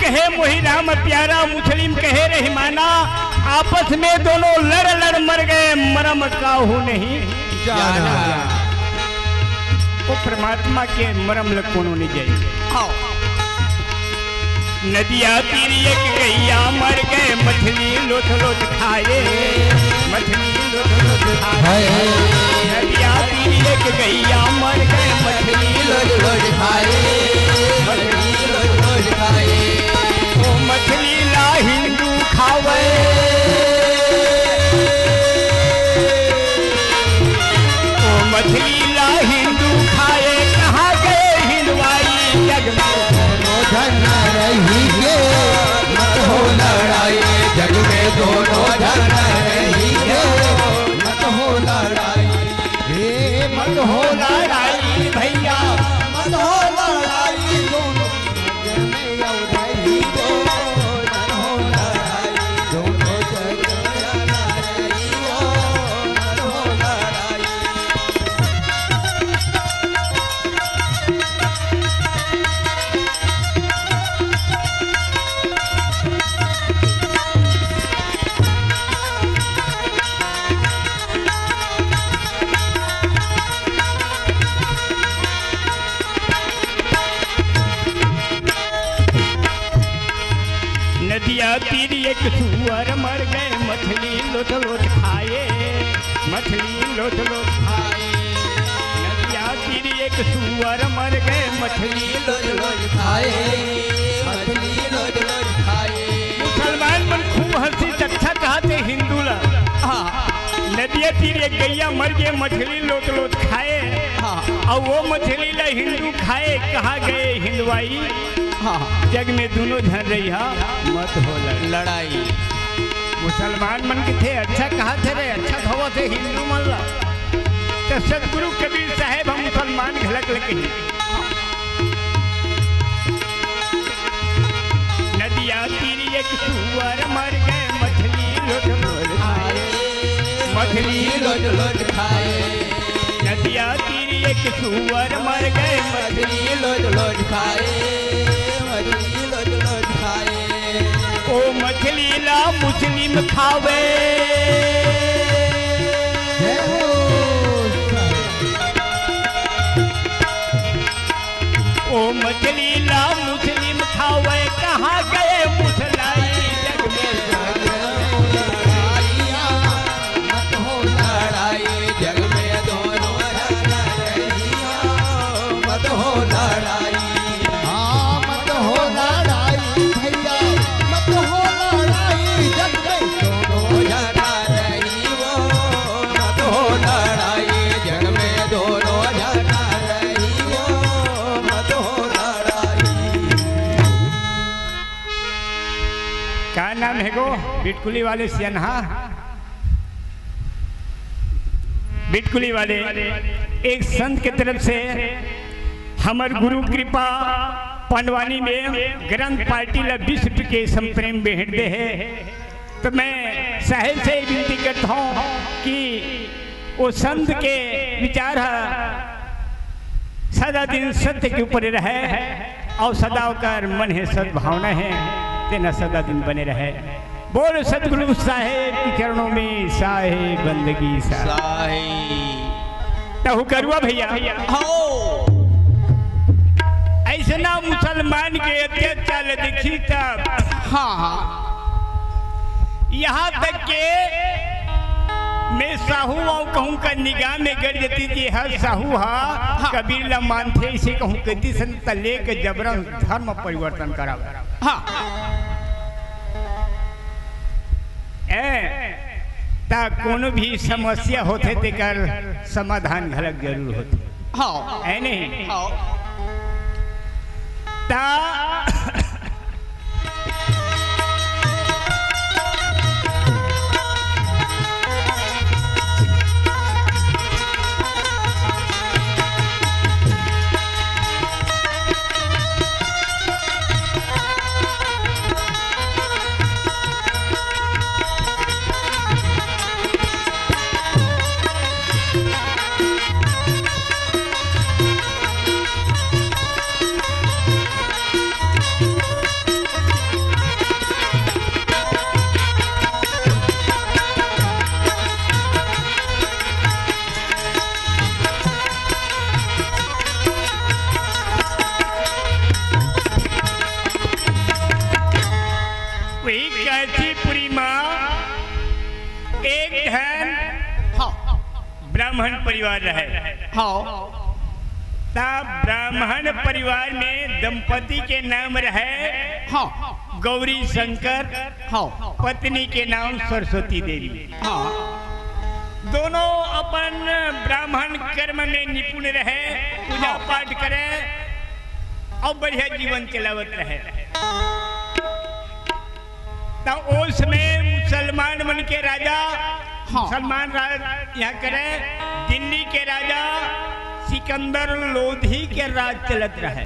कहे मोहि राम प्यारा, मुस्लिम कहे रहमाना। आपस में दोनों लड़ लड़ मर गए, मरम काहू नहीं जाना। वो परमात्मा के मरम लकोनो नहीं जाए। नदिया तीर एक गैया मर गए, मछली लोथ लोथ खाए, मछली लोथ लोथ खाए। नदिया तीर एक गैया मर गए, मछली लोथ लोथ खाए, मछली लोथ लोथ खाए। ओ मछली ला हिंदू खावे, ओ मछली ला हिंदू खाए। कहाँ गए हिंदवाई जग में धन रही गे, मत हो लड़ाई जग में दोनों धन रही गे, मत हो लड़ाई, हे मत हो लड़ाई भैया, मत हो लड़ाई दोनों जग में रही गो, मत हो लड़ाई दोनों जग में रही गो, मत हो लड़ाई। नदिया तीर एक सुअर मर गए, मछली लोथ लोथ खाए, मछली लोथ लोथ खाए। नदिया तीर एक सुअर मर गए, मछली लोथ लोथ खाए, मछली लोथ लोथ खाए। मुसलमान मन खूब हंसी अच्छा कहते हिंदू ला। नदिया तीर एक गैया मर गए, मछली लोथ लोथ खाए। और वो मछली ला हिंदू खाए। कहाँ गए हिंदवाई जग में दोनों धन रही मत हो लड़ाई। मुसलमान मन के थे अच्छा कहा थे रे, अच्छा खबर थे हिंदू मन ला। तो सदगुरु कबीर साहेब हम मुसलमान घलक लगे। नदिया तीर एक सुअर मर गए, मछली लोथ लोथ खाए, मछली लोथ लोथ खाए। नदिया तीर एक सुअर मर गए, मछली लोथ लोथ खाए, मछली लोथ लोथ खाए। ओ मछली ला मुस्लिम खावे, ओ मछली ला मुस्लिम खावे। कहाँ गए मुसलाई जग में मत हो लड़ाई जग में दोनों मत हो लड़ाई। हाँ मत हो लड़ाई भैया, मत हो लड़ाई जग में दोनों जना रही वो, मत हो लड़ाई जग में दोनों जना रही वो, मत हो लड़ाई। क्या नाम है गो बिटकुली वाले सियनहा? बिटकुली वाले एक संत के तरफ से हमर गुरु कृपा पंडवानी में ग्रंथ पार्टी ला विश्व के संप्रेम भेंट दे है। तो मैं साहेब से विनती करता हूँ कि वो संत के विचार सदा दिन सत्य के ऊपर रहे और सदा कर मन है सद्भावना है तेना सदा दिन बने रहे। बोल सदगुरु साहेब की चरणों में साहे बंदगी साहे। तहु करुआ भैया ऐसे ना मुसलमान के अत्याचार देखी तब यहाँ तक के मैं साहू और कहूँ का निगाह में गड़ जाती थी। हर साहू हा कबीर ला मानते इसे कहूँ कहती सन तले के जबरन धर्म परिवर्तन करा। ता कोनो भी समस्या होते तेकर समाधान घलक जरूर होते है नहीं ता काशीपुरी माँ एक धन ब्राह्मण परिवार रहे। तब ब्राह्मण परिवार में दंपति के नाम रहे गौरी शंकर, पत्नी के नाम सरस्वती देवी। दोनों अपन ब्राह्मण कर्म में निपुण रहे, पूजा पाठ करे और बढ़िया जीवन चलावत रहे। तो उस में मुसलमान मन के राजा, मुसलमान यहाँ करे दिल्ली के राजा सिकंदर लोधी के राज चलत रहे।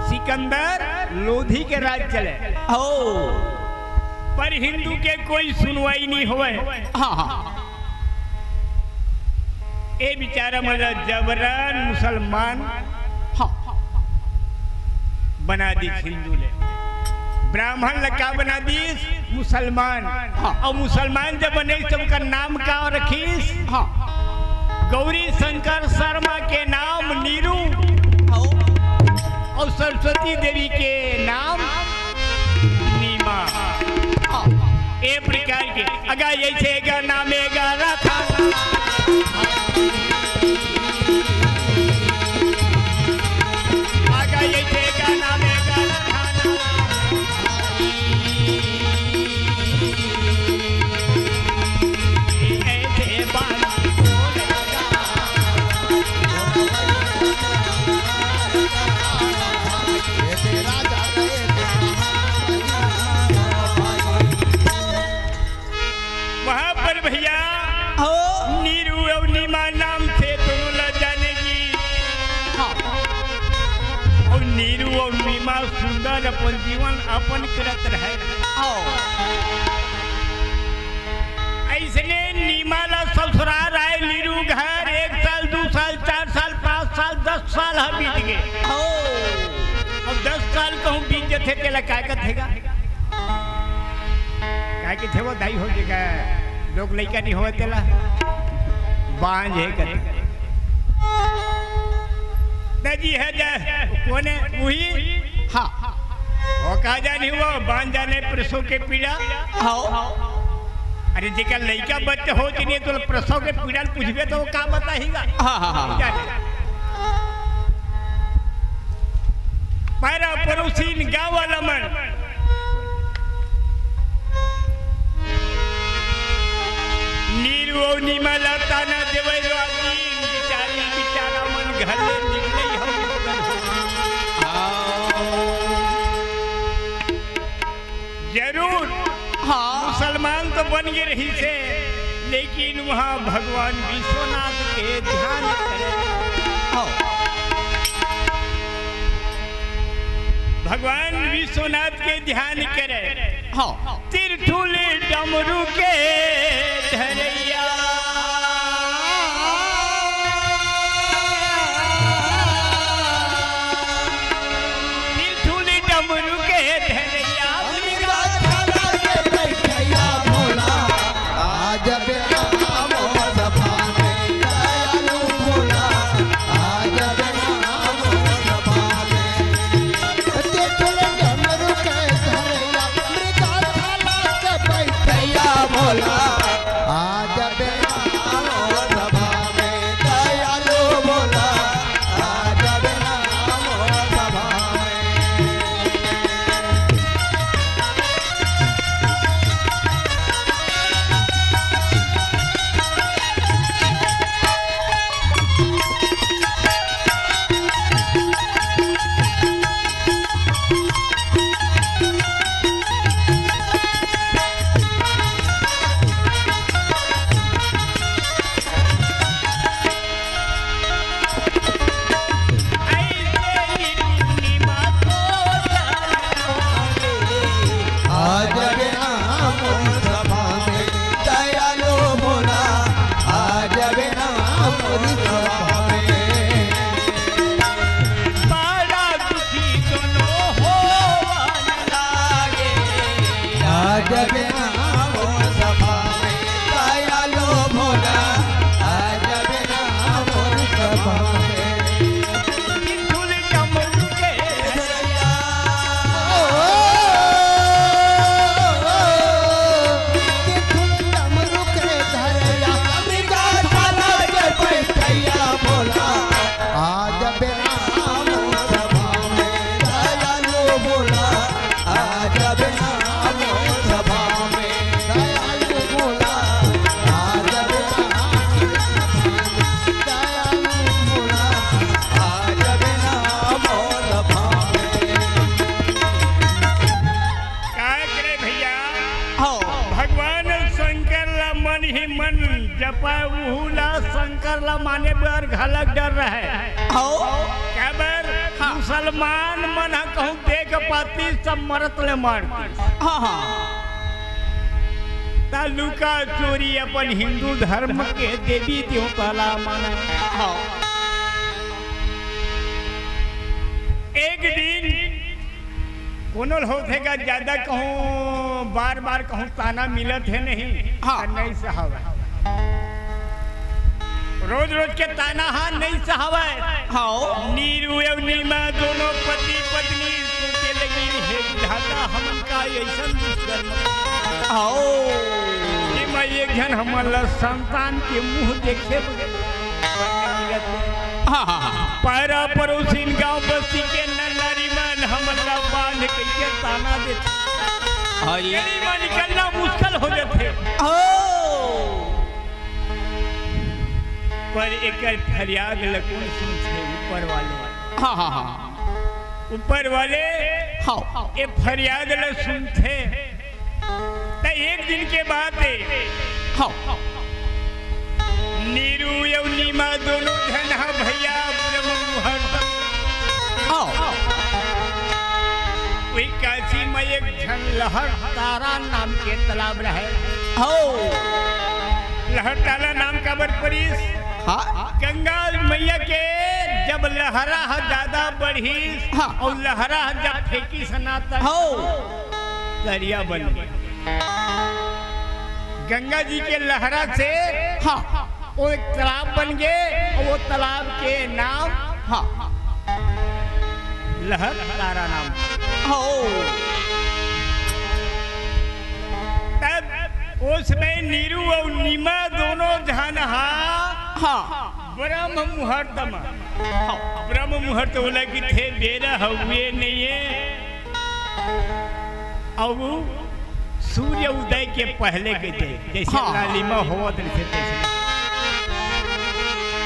सिकंदर लोधी के राज चले, पर हिंदू के कोई सुनवाई नहीं होवे। ए बेचारा मतलब जबरन मुसलमान बना दी हिंदू ले, ब्राह्मण लका बना दी मुसलमान। और मुसलमान जब बने तब का नाम का रखीस गौरी शंकर शर्मा के नाम नीरू और सरस्वती देवी के नाम नीमा। ए प्रकार के अगा ऐसे गाना में गा रखा अगा ऐसे गाना में गा रखा ऐसे बात भैया नीरू और नीमा नाम से दोनों लग जानेगी। और नीरू और नीमा सुंदर अपन जीवन अपन करत रहे। ऐसने नीमा ला ससुराल आए नीरू घर 1 साल 2 साल 4 साल 5 साल 10 साल बीत गए। अब 10 साल कहूँ बीत जाते तेला काय का थेगा, काय के थे वो दाई हो जाएगा। लोग लड़का नहीं हो तेला बांझ है करे दादी है जा कौन है वही वो कहा जानी हुआ बांझ जाने प्रसव के पीड़ा। अरे जेका लड़का बच्चे हो कि नहीं तो प्रसव के पीड़ा पूछबे तो वो का बताएगा। पैरा पड़ोसी गाँव वाला मन नीरू और नीमा लता न देवे बिचारी बिचारा मन घर ले निकले जरूर मुसलमान तो बन गए रही से, लेकिन वहाँ भगवान विश्वनाथ के ध्यान करे। भगवान विश्वनाथ के ध्यान करे तिरथुल डमरू के धरैया तिरथुल डमरू के धरैया भोला आज पर उहुला शंकर ला माने बर घलक डर रहे क्या बर मुसलमान मन कहूँ देख पाती सब मरत ले मारती लुका चोरी अपन हिंदू धर्म के देवी देवता माना। एक दिन कोनो होगा ज्यादा कहूँ बार बार कहूँ ताना मिलत है नहीं नहीं सहावा रोज रोज के ताना नहीं सहावा नीरू एवं नीमा दोनों पति पत्नी सोचे लगी है विधाता हमन का ऐसा दुष्कर्म एक जन हमारा संतान के मुंह देखे पैरा पड़ोसी गांव बस्ती के नारी मन हमारा बांध के ताना देते निकलना मुश्किल हो जाते पर एक फरियाद लकून सुनते ऊपर वाले ये फरियाद ल सुनते। एक दिन के बाद नीरू एवं नीमा दोनों जन भैया ब्रह्म मुहूर्त वही काशी में एक जन लहर तारा नाम के तालाब रहे लहर तारा नाम का बरपरीस गंगा मैया के जब लहरा ज्यादा बढ़ी और लहरा जब फेंकी सनातन दरिया बन गई। गंगा जी के लहरा से वो एक तालाब बन गए और वो तालाब के नाम लहर तारा नाम। तब उसमें नीरू और नीमा दोनों जहां ब्रह्म मुहूर्त बोला कि थे बेरा हुए नहीं है और सूर्य उदय के पहले के थे जैसे लालिमा होवत तैसे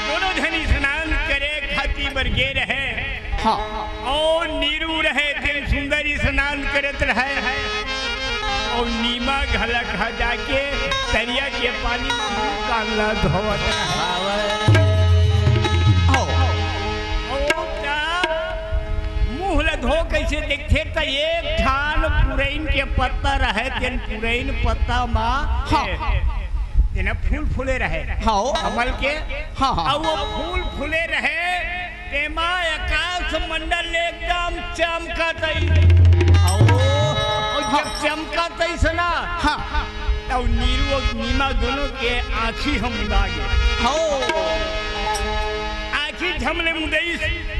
दोनों धनी स्नान करे खाती बरगे रहे और नीरू रहे दिन सुंदरी स्नान करत रहे और नीमा घला खा जाके तरिया के पानी में मुंह काला धोवत मुँह धो कैसे देखते तो एक ठान पुरैन के पत्ता रहे तेन पुरैन पत्ता माँ तेना फूल फूले रहे कमल के और वो फूल फूले रहे तेमा आकाश मंडल एकदम चमकत जब चमकत सना तो नीरू और नीमा दोनों के आँखी हम लागे झमले मुदई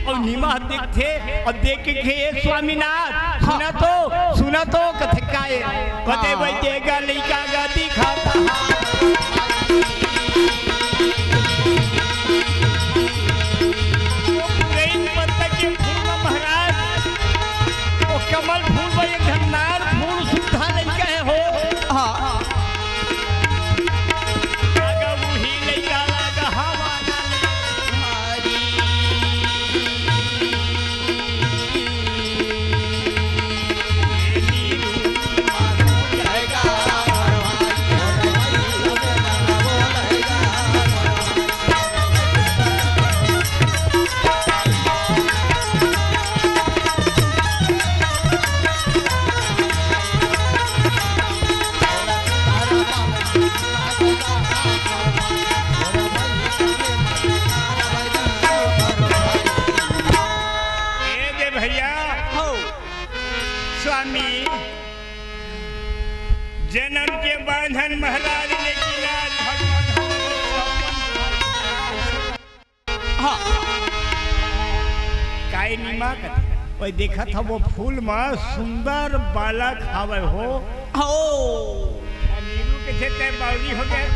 और नीमा देखते और देख के स्वामीनाथ सुना तो कथकाए बते बैठेगा लड़का गा दिखाता पत्ता के फूल में महाराज वो कमल फूल में एक धनार फूल सुधा लड़का है हो जन्म के बांधन महाराज ने किया काई नीमा कोई देखा था वो फूल में सुंदर बालक खावे हो नीरू के छेते बावली हो गए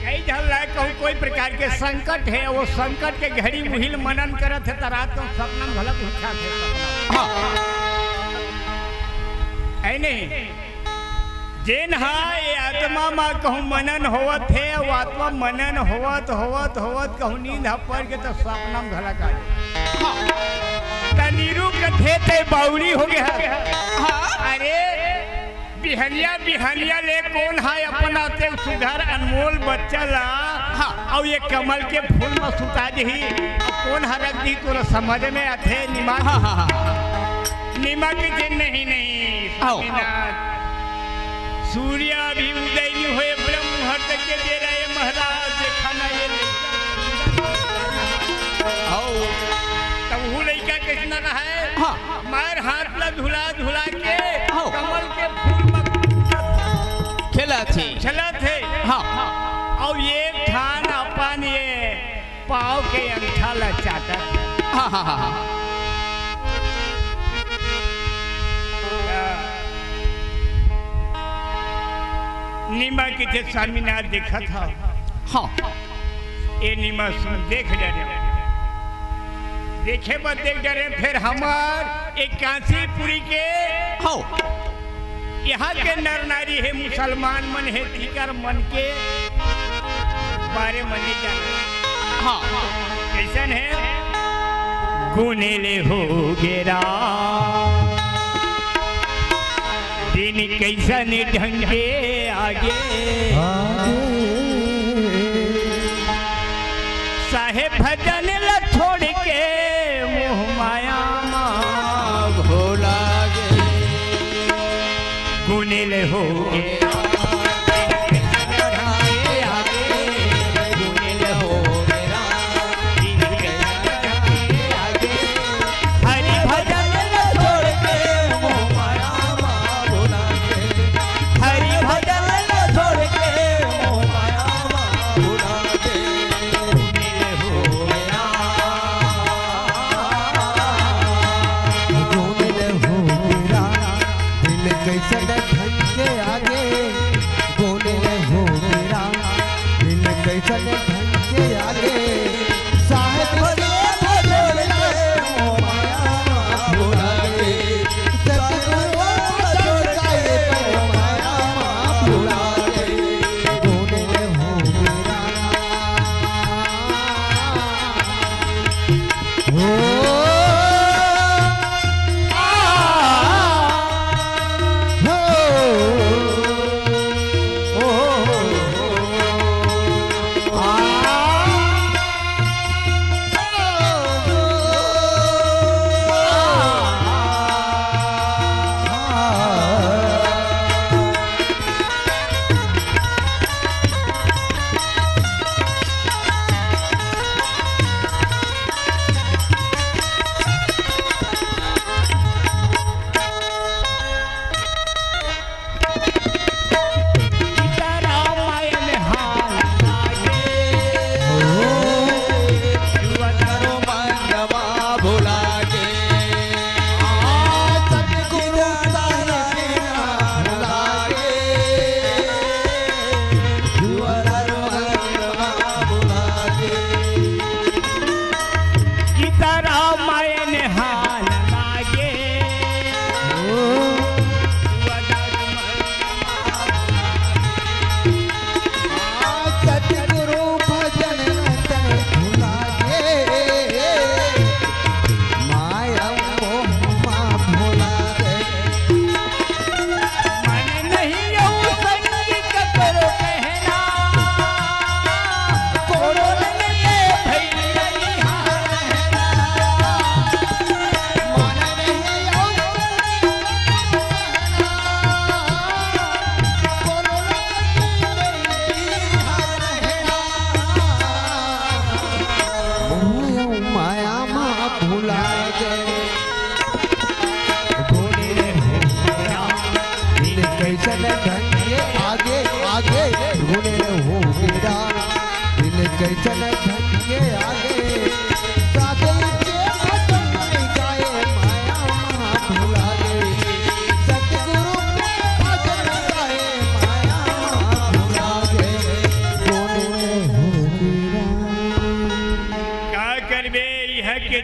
कई झल्ला कहूँ कोई प्रकार के संकट है वो संकट के घड़ी मुहिल मनन करत है रात को सपना भलक उठा थे है नहीं जेन ये आत्मा माँ कहूँ मनन होवत है वो आत्मा मनन होवत होवत होवत कहूँ नींद पड़ के तो सपना में घलक आ नीरू कथे थे बाउली हो गया अरे बिहनिया बिहनिया ले कौन है अपना ते सुधर अनमोल बच्चा ला और ये कमल के फूल में सुता दही कौन हरक दी तोरा समझ में आथे निमा निमा के दिन नहीं स्वामीनाथ सूर्य भी उदय नहीं हुए ब्रह्म मुहूर्त के दे रहे महाराज देखा ना ये तब वो लड़का कितना रहा है मार हाथ ला धुला धुला के कमल के फूल में चला थे और ये थान अपन ये पाव के अंगठा ला चाटा नीमा की थे स्वामीनाथ देखा था ये नीमा सुन देख डरे देखे बस देख डरे फिर हमार एक कांसीपुरी के यहाँ के नर नारी है मुसलमान मन है ठीकर मन के बारे में नहीं जाना कैसन है गुनेले हो गेरा दिन कैसन ढंगे आगे साहेब भजन ला छोड़ के मोह माया भोला गे गुनेल हो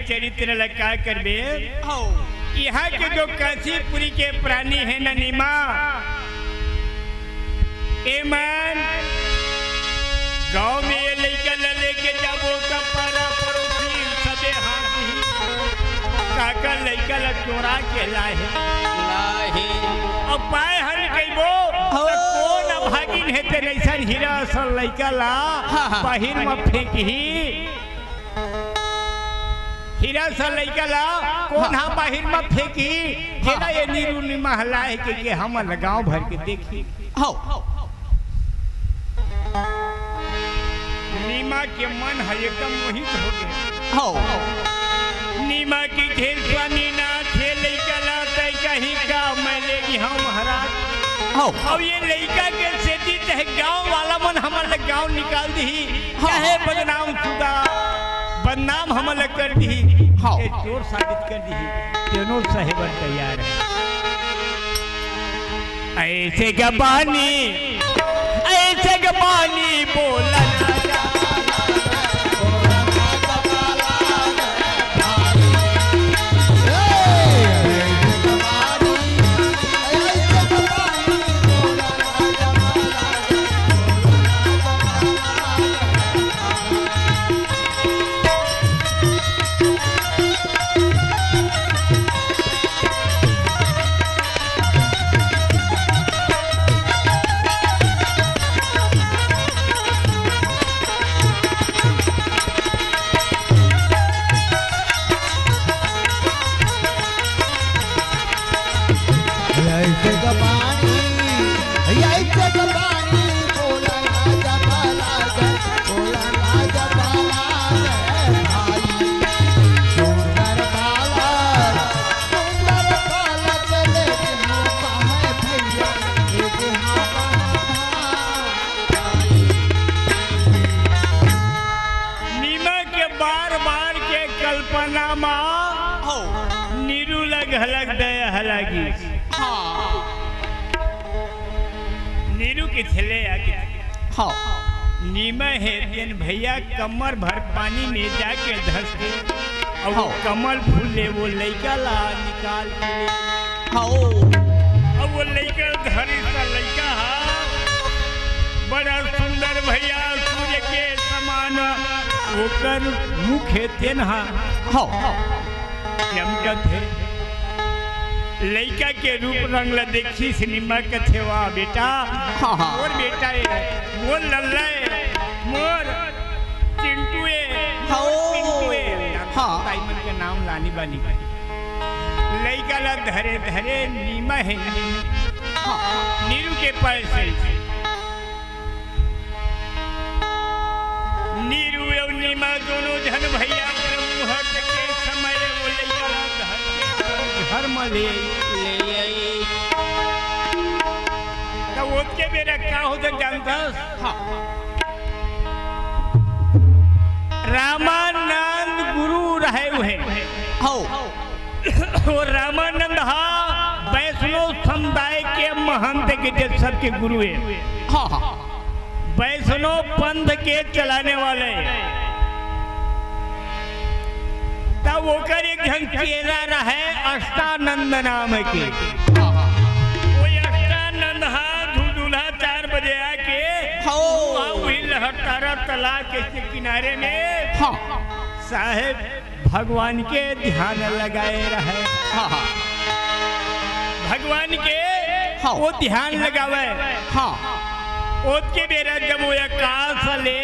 चरित्र लगा करबे यहाँ के जो काशीपुरी के प्राणी है ननीमा एमन गांव में ये लड़का लेके जाबो का पारा पड़ोसी सबे हाथी काका लड़का ला चोरा के लाए अब पाए हर कई खैबो कौन भागिन है तेरे ऐसा हीरा सल लइका ला बाहिर में फेंकही हीरा सल लइका ला कौन हा बाहिर में फेंकी जेना ये नीरू निमा हलाए के हम लगाव भर के देखी नीमा के मन है एकदम मोहित हो गया नीमा की घेर पानी ना थे लइका ला तय कहीं का मैं लेगी हम महाराज अब ये लइका के सेती चाहे गांव वाला मन हमारे गांव निकाल दी चाहे बदनाम सुदा बदनाम हमल कर दी ये चोर साबित कर दी तीनों साहेब तैयार है ऐसे गबानी बोला नीरू लग हलक दे हलागी नीरू के थले आगे नीमा है तेन भैया कमर भर पानी में जाके धस के और वो कमल फूल ले वो लइका ला निकाल के अब वो लइका धरी सा लइका बड़ा सुंदर भैया सूर्य के समान ओकर मुख है तेन चमकत है लइका के रूप रंग ला देखी सिनेमा कथे वाह बेटा मोर बेटा है मोर लल्ला है मोर चिंटुए टाइमन के नाम लानी बानी लइका ला धरे धरे नीमा है नीरू के पैर से नीरू और नीमा दोनों जन भैया मुहूर्त के समय वो लइका ला घर में ले आई तो उसके मेरा क्या होता जानता रामानंद गुरु रहे हुए और रामानंद वैष्णव समुदाय के महंत के सबके गुरु है वैष्णव पंथ के चलाने वाले तब वो कर एक जन चेला रहे अष्टानंद नाम के वो अष्टानंद धूधूला 4 बजे आके वही लहटारा तालाब के किनारे में साहेब भगवान के ध्यान लगाए रहे भगवान के वो ध्यान लगावे उसके बेरा जब वो आकाश ले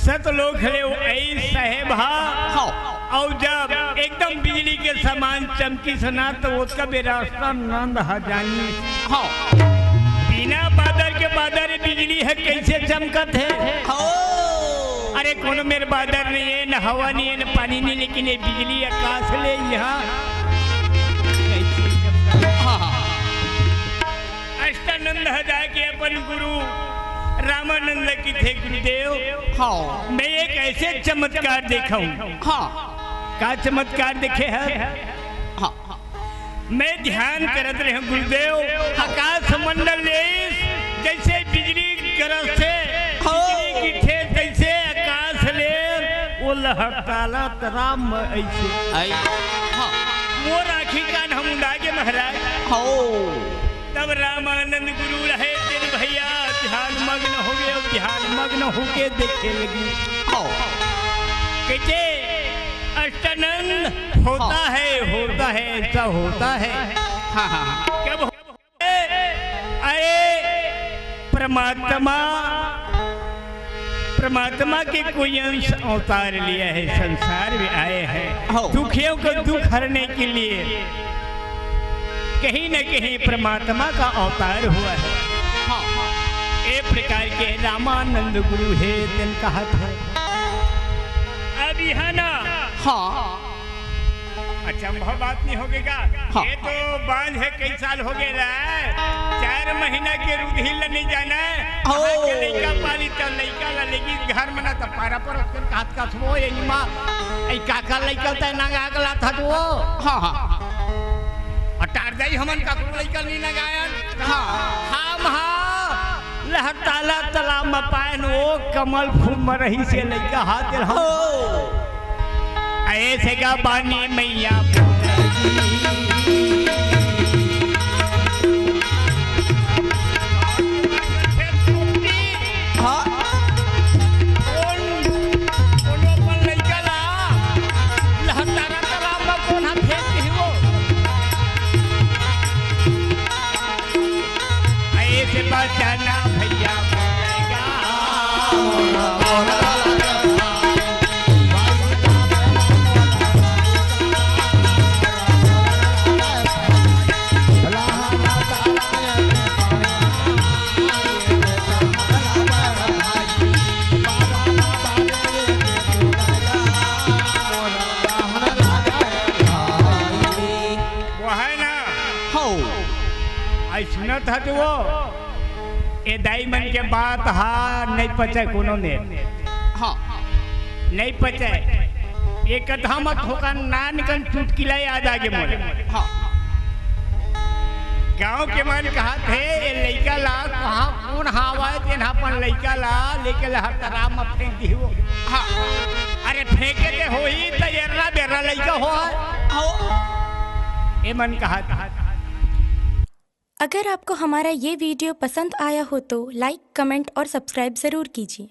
सतलोक खड़े साहेब और जब एकदम बिजली के समान चमकी सुना तो उसका बेरा नंद जानी बिना बादल के बादल बिजली है कैसे चमकत है अरे कोनो मेरे बादल नहीं है न हवा नहीं है न पानी नहीं लेकिन ये बिजली आकाश ले यहाँ अष्टानंद जाके अपन गुरु रामानंद की थे गुरुदेव मैं एक ऐसे चमत्कार देखा हूँ का चमत्कार देखे है मैं ध्यान करत रहे गुरुदेव आकाश मंडल जैसे बिजली गरज से बिजली की थे जैसे आकाश ले वो लहरताला तराम ऐसे वो राखी कान हम उड़ागे महाराज तब रामानंद गुरु रहे तेरे भैया ध्यान मग्न हो गए और ध्यान मग्न होके देखने लगी कहते अष्टानंद होता है ऐसा होता है कब परमात्मा के कोई अंश अवतार लिया है, संसार में आए हैं हाँ। दुखियों को दुख हरने के लिए। कहीं न कहीं परमात्मा का अवतार हुआ है। एक प्रकार के रामानंद गुरु है दिन कहा था। अभी है ना अच्छा वह बात नहीं होगेगा। ये तो बांध है कई साल हो गए रहा 4 महीना के रुधिर नहीं जाना है लड़का पाली तो लड़का ला लेगी घर में ना तो पारा पर उसके काट का वो ये मां आई काका लड़का त नगा गला था तो अटार जाई हमन का लड़का नहीं नगायन हम लहर ताला तालाब में पायन वो कमल फूल में रही से लड़का हाथ हो ऐसे का पानी मैया ऐसे बचाना भैया सुना था तो वो ए दाई मन के बात नहीं पचे कोनो ने नहीं पचे ये कथा मत होगा नान कन चुटकिला याद आगे मोले गांव के मन कहा थे ये लड़का ला कहाँ कौन हवा है अपन लड़का ला लेके हर तरह में फेंक दी हो अरे फेंके दे हो ही तो एर्रा बेर्रा लड़का हो ये मन कहा था। अगर आपको हमारा ये वीडियो पसंद आया हो तो लाइक, कमेंट और सब्सक्राइब ज़रूर कीजिए।